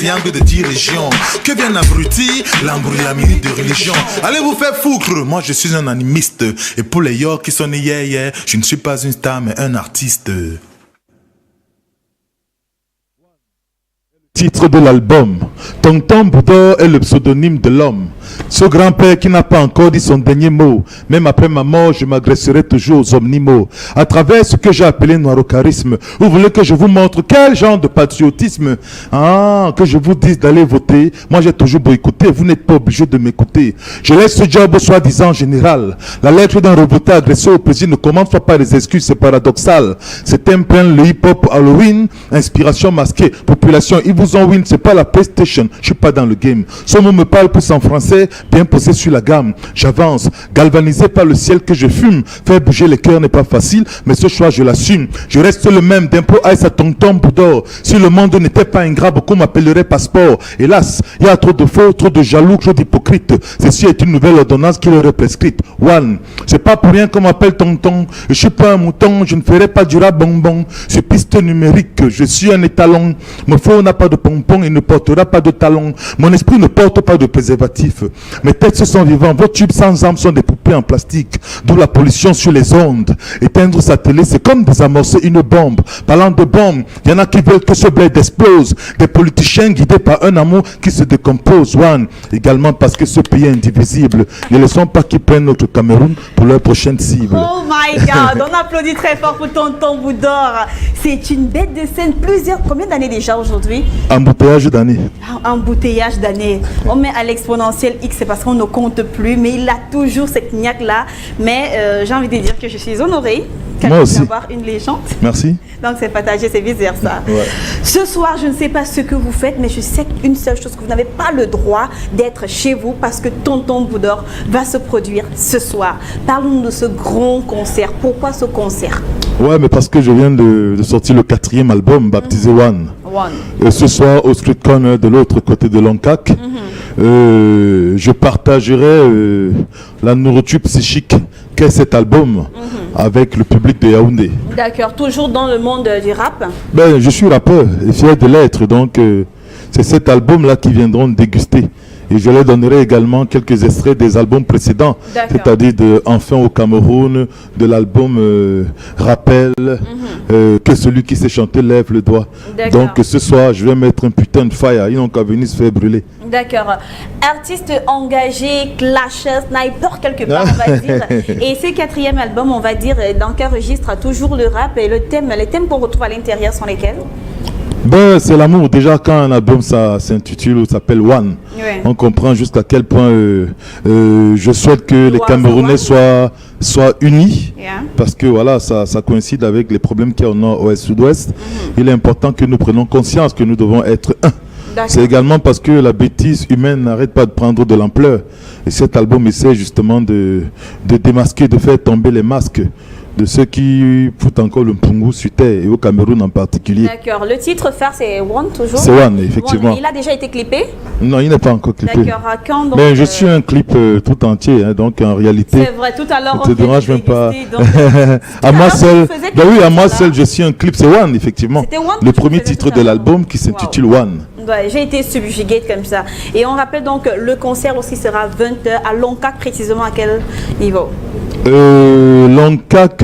triangle de dirigeants. Que vient abruti, l'embrouille la minute de religion. Allez vous faire foutre, moi je suis un animiste. Et pour les york qui sont nés, je ne suis pas une star mais un artiste. Titre de l'album, Tonton Boudor est le pseudonyme de l'homme. Ce grand-père qui n'a pas encore dit son dernier mot. Même après ma mort, je m'agresserai toujours aux omnimots. À travers ce que j'ai appelé noirocarisme, vous voulez que je vous montre quel genre de patriotisme? Ah, que je vous dise d'aller voter. Moi j'ai toujours boycotté, vous n'êtes pas obligé de m'écouter. Je laisse ce job au soi-disant général. La lettre d'un revoté agressé au président ne commence pas par les excuses, c'est paradoxal. C'est un plein le hip-hop Halloween, inspiration masquée, population, ils vous ont win, c'est pas la PlayStation, je suis pas dans le game. Ce mot me parle plus en français, bien posé sur la gamme. J'avance, galvanisé par le ciel que je fume. Faire bouger les cœurs n'est pas facile, mais ce choix je l'assume. Je reste le même d'impôt à Tonton Boudor. Si le monde n'était pas ingrat, beaucoup m'appelleraient passeport. Hélas, il y a trop de faux, trop de jaloux, trop d'hypocrites. Ceci est une nouvelle ordonnance qui leur est prescrite. One, c'est pas pour rien qu'on m'appelle tonton. Je suis pas un mouton, je ne ferai pas du rap bonbon. Sur piste numérique, je suis un étalon. Mon faux n'a pas de pompon et ne portera pas de talons. Mon esprit ne porte pas de préservatif. Mes textes sont vivants, vos tubes sans âme sont des poupées en plastique. D'où la pollution sur les ondes. Éteindre sa télé, c'est comme désamorcer une bombe. Parlant de bombe, il y en a qui veulent que ce bled explose. Des politiciens guidés par un amour qui se décompose. One, également parce que ce pays est indivisible. Ne laissons pas qu'ils prennent notre Cameroun pour leur prochaine cible. Oh my God, on applaudit très fort pour Tonton Boudor. C'est une bête de scène. Combien d'années déjà aujourd'hui? Embouteillage d'années. Embouteillage d'années. On met à l'exponentielle X, c'est parce qu'on ne compte plus, mais il a toujours cette niaque-là. Mais j'ai envie de dire que je suis honorée d'avoir une légende. Merci. Donc c'est partagé, c'est vice-versa. Ouais. Ce soir, je ne sais pas ce que vous faites, mais je sais une seule chose, que vous n'avez pas le droit d'être chez vous parce que Tonton Boudor va se produire ce soir. Parlons-nous de ce grand concert. Pourquoi ce concert? Ouais, mais parce que je viens de sortir le 4e album, baptisé One. Et ce soir, au Street Corner de l'autre côté de Loncac, je partagerai la nourriture psychique qu'est cet album avec le public de Yaoundé. D'accord, toujours dans le monde du rap? Ben, je suis rappeur et fier de l'être, donc c'est cet album-là qui viendront déguster. Et je leur donnerai également quelques extraits des albums précédents, c'est-à-dire de Enfin au Cameroun, de l'album Rappel, que celui qui s'est chanté lève le doigt. Donc ce soir, je vais mettre un putain de fire, ils n'ont qu'à venir se faire brûler. D'accord. Artiste engagé, clasher, sniper quelque part, on va dire. Et ce 4e album, on va dire, dans quel registre toujours le rap et les thèmes qu'on retrouve à l'intérieur sont lesquels? Ben, c'est l'amour. Déjà, quand un album s'intitule ou s'appelle One, on comprend jusqu'à quel point je souhaite que les Camerounais soient unis. Parce que voilà, ça coïncide avec les problèmes qu'il y a au nord, ouest, sud-ouest. Il est important que nous prenions conscience que nous devons être un. C'est également parce que la bêtise humaine n'arrête pas de prendre de l'ampleur. Et cet album essaie justement de démasquer, de faire tomber les masques de ceux qui foutent encore le Mpungu sur terre, et au Cameroun en particulier. D'accord. Le titre phare, c'est One toujours? C'est One, effectivement. One. Il a déjà été clippé? Non, il n'est pas encore clippé. D'accord. Mais je suis un clip tout entier, hein, donc en réalité... C'est vrai, tout à l'heure, on te dérange même pas. À moi seul, ben oui, à moi seul, je suis un clip, c'est One, effectivement. One le premier titre de l'album qui s'intitule One. Ouais, j'ai été subjuguée comme ça. Et on rappelle donc le concert aussi sera 20h à Loncac, précisément à quel niveau? Loncac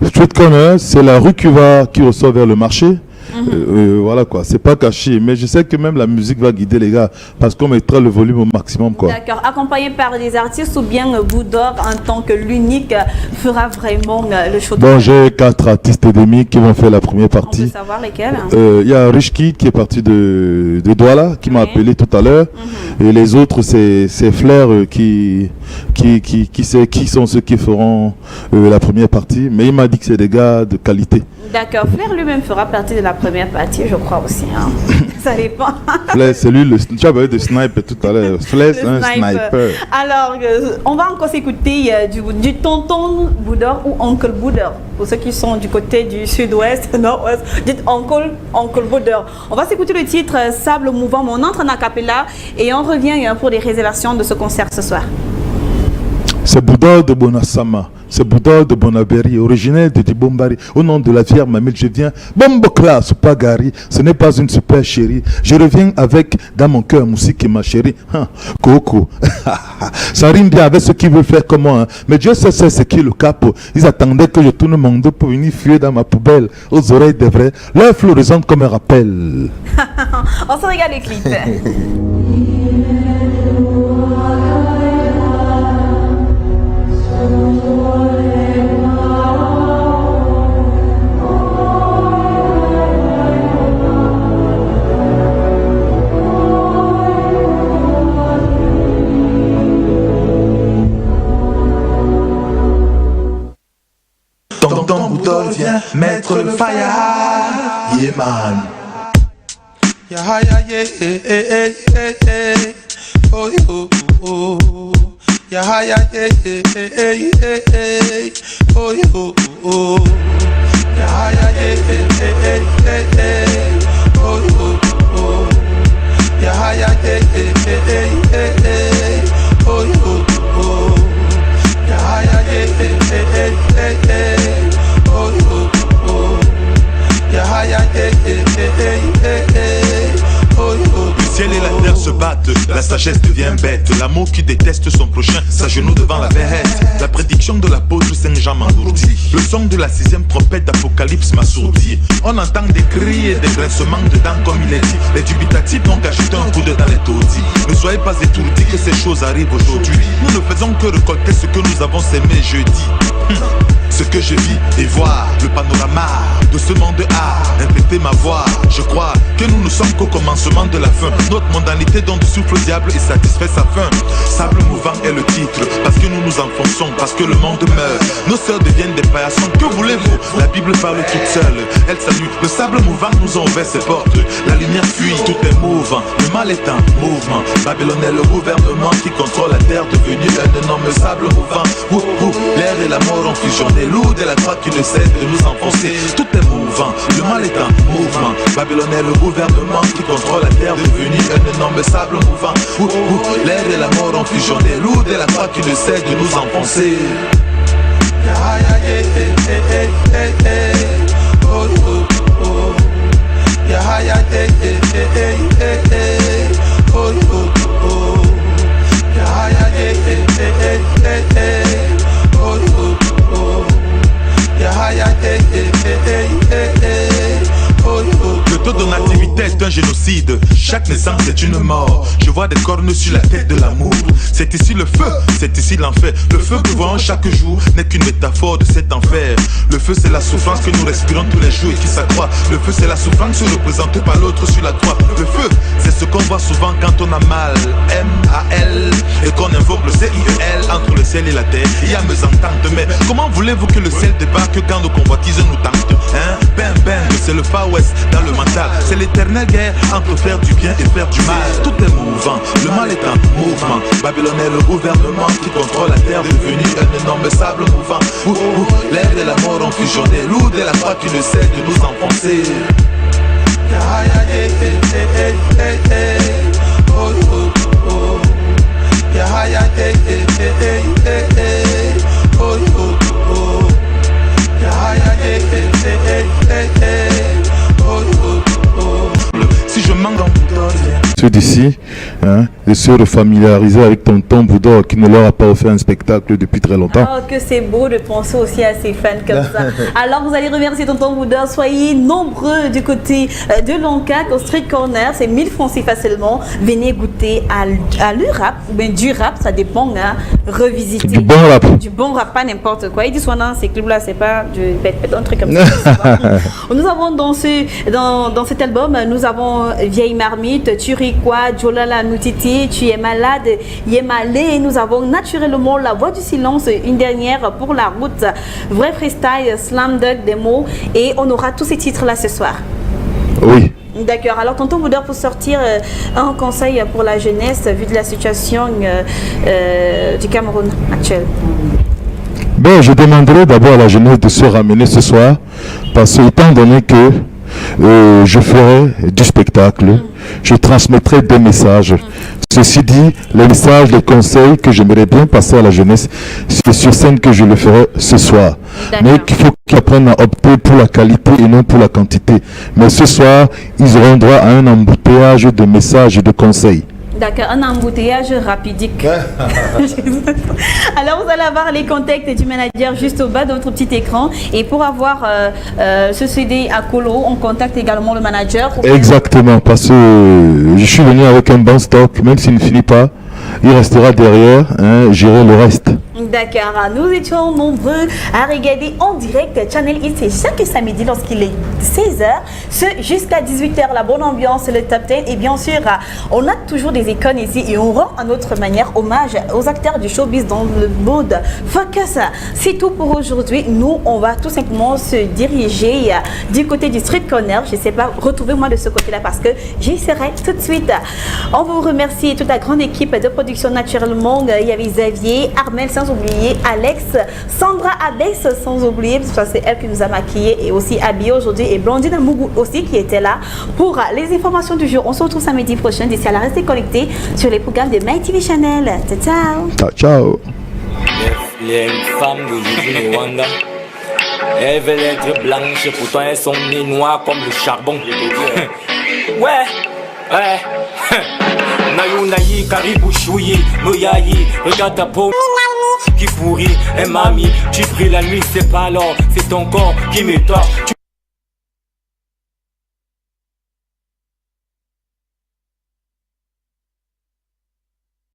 Street Corner, c'est la rue qui ressort vers le marché. Voilà quoi, c'est pas caché, mais je sais que même la musique va guider les gars parce qu'on mettra le volume au maximum quoi. D'accord, accompagné par des artistes ou bien Boudor en tant que l'unique fera vraiment le show? Bon, j'ai 4 artistes et demi qui vont faire la première partie. On peut savoir lesquels? Il y a Rich Kid qui est parti de Douala qui m'a appelé tout à l'heure et les autres c'est Flair qui sont ceux qui feront la première partie, mais il m'a dit que c'est des gars de qualité. D'accord, Flair lui-même fera partie de la première partie, je crois aussi. Hein. Ça dépend. Flair, c'est lui, tu as parlé de sniper tout à l'heure. Flair, c'est un sniper. Alors, on va encore s'écouter du tonton Boudor ou oncle Boudor. Pour ceux qui sont du côté du sud-ouest, nord-ouest, dites oncle Boudor. On va s'écouter le titre Sable Mouvant, on entre en acapella et on revient pour les révélations de ce concert ce soir. C'est Bouddha de Bonasama, c'est Bouddha de Bonaberi, originaire de Dibombari. Au nom de la Vierge Mamie, je viens. Bombokla, Supagari, ce n'est pas une super chérie. Je reviens avec dans mon cœur musique et ma chérie. Coco. Ça rime bien avec ceux qui veulent faire comme moi. Hein. Mais Dieu sait ce qui est le cap. Ils attendaient que je tourne mon dos pour venir fuir dans ma poubelle. Aux oreilles des vrais. Leur flot résonne comme un rappel. On se regarde le clip. Tonton Boudol vient mettre le fire. Yeah man. Yeah yeah yeah yeah. Oh oh oh. Yeah yeah yeah yeah. Oh oh oh. Yeah yeah yeah yeah. Oh oh oh. Yeah yeah yeah yeah. Oh oh oh. Yeah yeah yeah. Oh oh oh. Yeah yeah yeah. Oh oh. Le ciel et la terre se battent, la sagesse devient bête. L'amour qui déteste son prochain s'agenouille devant la bête. La prédiction de l'apôtre Saint-Jean m'engourdit. Le son de la 6e trompette d'Apocalypse m'assourdit. On entend des cris et des grincements dedans comme il est dit. Les dubitatifs n'ont qu'à jeter un coup de dans les taudis. Ne soyez pas étourdis que ces choses arrivent aujourd'hui. Nous ne faisons que récolter ce que nous avons sémé jeudi. Ce que je vis et voir, le panorama de ce monde a répété ma voix. Je crois que nous ne sommes qu'au commencement de la fin. Notre mondanité dont du souffle diable et satisfait sa fin. Sable mouvant est le titre, parce que nous nous enfonçons, parce que le monde meurt. Nos sœurs deviennent des paillassons, que voulez-vous? La Bible parle toute seule, elle salue. Le sable mouvant nous a ouvert ses portes. La lumière fuit, tout est mouvant, le mal est en mouvement. Babylone est le gouvernement qui contrôle la terre, devenu un énorme sable mouvant. L'air et la mort ont fusionné. Lourd est la croix qui ne cesse de nous enfoncer. Tout est mouvant, le mal est en mouvement. Babylone est le gouvernement qui contrôle la terre, devenu un énorme sable mouvant. L'air et la mort ont fusionné. Lourd est la croix qui ne cesse de nous enfoncer. Le taux de nativité est un génocide. Chaque naissance est une mort. Je vois des cornes sur la tête de l'amour. C'est ici le feu, c'est ici l'enfer. Le feu que voyons chaque jour n'est qu'une métaphore de cet enfer. Le feu c'est la souffrance que nous respirons tous les jours et qui s'accroît. Le feu c'est la souffrance représentée par l'autre sur la croix. Le feu c'est ce qu'on voit souvent quand on a mal. M-A-L. Et qu'on invoque le C-I-E-L entre le ciel et la terre. Il y a mésentente. Mais comment voulez-vous que le ciel débarque quand nos convoitises nous tentent? Hein? Ben ben, c'est le Far West dans le mental. C'est l'éternelle guerre entre faire du bien et faire du mal. Tout est mouvant, le mal est en mouvement. Babylone est le gouvernement qui contrôle la terre, devenu un énorme sable mouvant. L'air et la mort ont fusionné. Lourd est la croix qui ne cesse de nous enfoncer. Si je manque en Bouddha, Ceux d'ici, hein, de se familiariser avec tonton Bouddha qui ne leur a pas offert un spectacle depuis très longtemps. Oh, que c'est beau de penser aussi à ses fans comme ça. Alors, vous allez remercier tonton Bouddha. Soyez nombreux du côté de Lanka, au Street Corner. C'est 1000 francs si facilement. Venez goûter à le rap, ou bien du rap, ça dépend. Hein. Revisiter. Du bon rap. Du bon rap, pas n'importe quoi. Il dit soit dans ces clubs-là, c'est pas du un truc comme ça. Nous avons dans cet album, nous avons Vieille Marmite, Turikwa, Jolala Nutiti, Tu es malade, Yemale. Nous avons naturellement La Voix du Silence, une dernière pour la route, Vrai Freestyle, Slam Dunk, des mots. Et on aura tous ces titres-là ce soir. Oui. D'accord. Alors, tonton Bouddha, pour sortir un conseil pour la jeunesse, vu de la situation du Cameroun actuel. Ben, je demanderai d'abord à la jeunesse de se ramener ce soir, parce que étant donné que je ferai du spectacle, je transmettrai des messages. Ceci dit, le message, les conseils que j'aimerais bien passer à la jeunesse, c'est sur scène que je le ferai ce soir. Mais qu'il faut qu'ils apprennent à opter pour la qualité et non pour la quantité. Mais ce soir, ils auront droit à un embouteillage de messages et de conseils. D'accord, un embouteillage rapidique. Alors vous allez avoir les contacts du manager juste au bas de votre petit écran. Et pour avoir ce CD à colo, on contacte également le manager. Exactement, parce que je suis venu avec un bon stock, même s'il ne finit pas, il restera derrière, gérer le reste. D'accord, nous étions nombreux à regarder en direct Channel Hits chaque samedi lorsqu'il est 16h, jusqu'à 18h, la bonne ambiance, le top 10. Et bien sûr, on a toujours des icônes ici et on rend à notre manière hommage aux acteurs du showbiz dans le mode focus. C'est tout pour aujourd'hui. Nous, on va tout simplement se diriger du côté du Street Corner. Je ne sais pas, retrouvez-moi de ce côté-là parce que j'y serai tout de suite. On vous remercie toute la grande équipe de production naturellement. Il y avait Xavier, Armel, sans oublier Alex, Sandra Abex, sans oublier, parce que c'est elle qui nous a maquillés et aussi habillés aujourd'hui, et Blondine Amougou aussi qui était là pour les informations du jour. On se retrouve samedi prochain. D'ici là, restez connectés sur les programmes de MyTV Channel. Ciao, ciao. Ciao. Les femmes de Rwanda, elles veulent être blanches, pourtant elles sont nées noires comme le charbon. Ouais. Nayunayi, Caribou Chouyi, Noyayi, regarde ta peau qui pourrit. Et mamie, tu pries la nuit, c'est pas alors, c'est ton corps qui me tord.